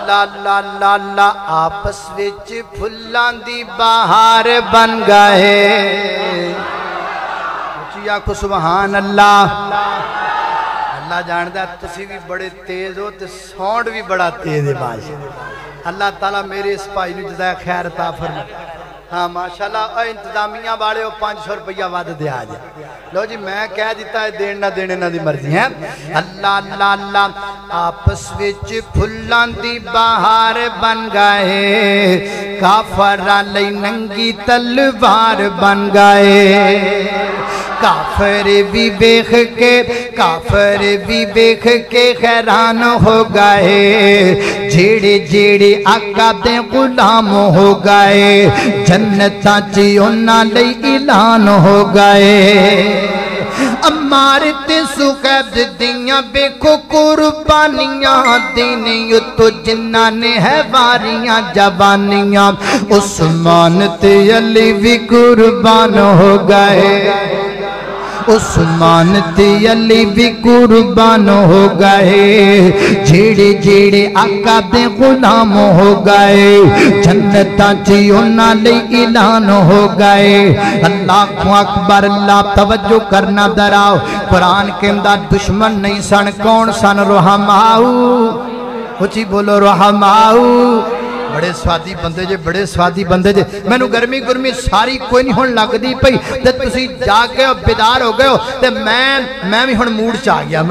اللہ اللہ اللہ اللہ آپس وچ پھلاں دی بہار بن گئے اچھی آکھو سبحان اللہ اللہ جاندہ تسی بھی بڑے تیز ہو تے ساؤنڈ بھی بڑا تیز ہے باشا اللہ تعالیٰ میرے اس پائی نو جزائے خیر عطا فرمائے ہاں ماشاءاللہ انتظامیہ والے ہو 500 روپیہ وعدہ دے آ جائے لو جی میں کہہ دیتا ہے دین نہ دینے نہ دی مرضی ہے اللہ اللہ اللہ آپس وچ پھلاں دی بہار بن گئے کافراں لئی ننگی تلوار بن گئے کافر بھی بیخ کے خیران ہو گئے جیڑے جیڑے آقا دے غلام ہو گئے جنتاں چی انہاں لئی اعلان ہو گئے امارت سخیب دیاں بیکھو قربانیاں دینی تو جنہ نے ہے واریاں جوانیاں عثمان تے علی بھی قربان ہو گئے عثمان تے علی بھی قربان ہو گئے جیڑے جیڑے آقا دے غلام ہو گئے جنتاں چی انہاں لئی اعلان ہو گئے اللہ اکبر اللہ توجہ کرنا دراؤ قرآن کے اندر دشمن نہیں سن کون سن رحماؤ اچھی بولو رحماؤ بڑے سوادی بندے جے میں نو گرمی ساری کوئی نہیں ہون لگ دی پئی تے تسی جا کے بیدار ہو گئے ہو تے میں بھی ہن موڈ چاہ گیا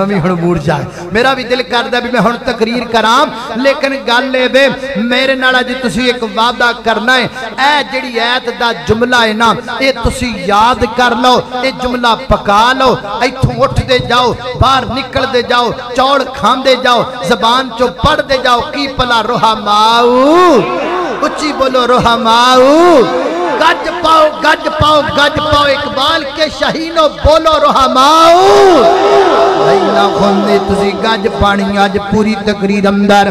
میرا بھی دل کردا بھی میں ہن تقریر کراں لیکن گل اے بے میرے نال اج تسی ایک وعدہ کرنا ہے اے جڑی ایت دا جملہ ہے نا اے تسی یاد کر لو اے جملہ پکا لو ایتھوں اٹھ دے جاؤ باہر نکل دے جاؤ چوڑ کھان دے جاؤ زبان چو پڑھ دے جاؤ کی پلا رحماؤ اچھی بولو رحماؤ گج پاؤ اقبال کے شہینوں بولو رحماؤ لینا خوندے تسی گج پانی آج پوری تقریر اندر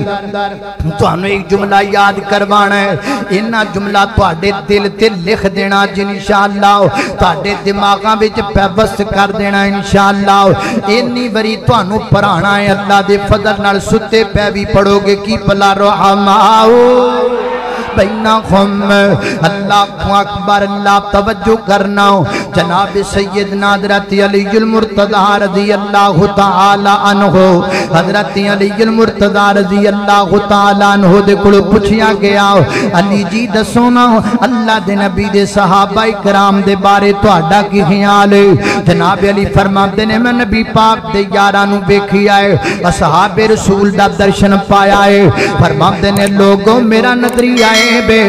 تو ہمیں ایک جملہ یاد کروانا ہے انہا جملہ تو آڑے دل تے لکھ دینا جن انشاءاللہ تو آڑے دماغاں بچ پیوست کر دینا انشاءاللہ انہی بری تو انہوں پرانا ہے اللہ دے فضل نال ستے پہ بھی پڑھو گے کی پلا رحماؤ بینہم اللہ اکبر اللہ توجہ کرنا جناب سیدنا حضرت علی المرتضی رضی اللہ تعالی عنہ حضرت علی المرتضی رضی اللہ تعالی عنہ دے کڑو پوچھیا گیا علی جی دسونا اللہ دے نبی دے صحابہ کرام دے بارے تو اڈا کی خیال ہے جناب علی فرماتے نے میں نبی پاک دے یارانو بیکھی آئے اصحاب رسول دا درشن پایا ہے فرماتے نے لوگوں میرا نظریہ ہے بے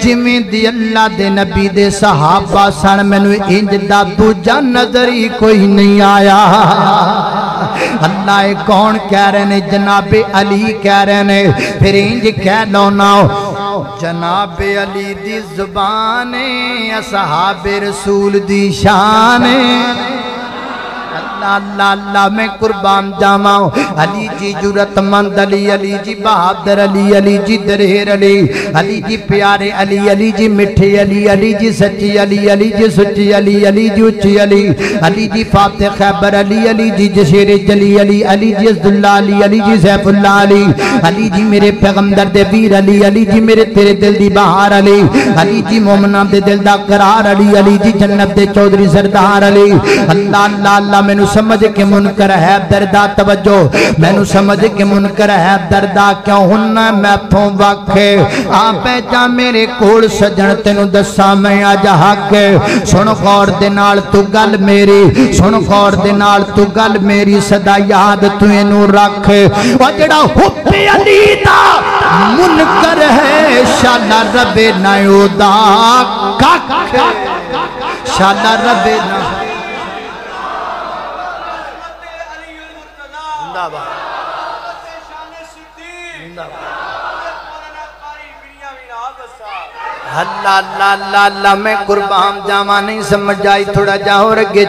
جمیں دی اللہ دے نبی دے صحابہ سن میں نو انج دا دوجہ نظری کوئی نہیں آیا اللہ کون کہہ رہے ہیں جناب علی کہہ رہے ہیں پھر انج کہہ لونا جناب علی دی زبان اصحاب رسول دی شان اللہ اللہ میں قربان جاماؤں علی جی جرت مند علی علی جی بہادر علی علی جی درہر علی جی پیارے علی علی جی مٹھے علی علی جی سچی علی علی جی سچی علی علی جی اچھی علی جی فاتح خیبر علی علی جی جشیر جلی علی جی عزداللہ علی جی سیف اللہ علی جی میرے پیغمبر دے بیر علی جی میرے تیرے دل دی بہار علی جی مومنہ دے دل دا قرار علی جی جنت دے چودری سردار اللہ اللہ میں نو سمجھ کے منکر ہے دردہ توجہ میں نو سمجھ کے منکر ہے دردہ کیوں ہننا میں تھوں وقے آپ جا میرے کوڑ سجن تینو دسا میں آجا حق سن غور دنال تو گل میری سن غور دنال تو گل میری صدا یاد تو انو رکھ وجڑا حب علی دا منکر ہے شالا رب نیو دا شالا رب نیو اللہ اللہ اللہ اللہ میں قربان جاما نہیں سمجھ آئی تھوڑا جاؤ رگے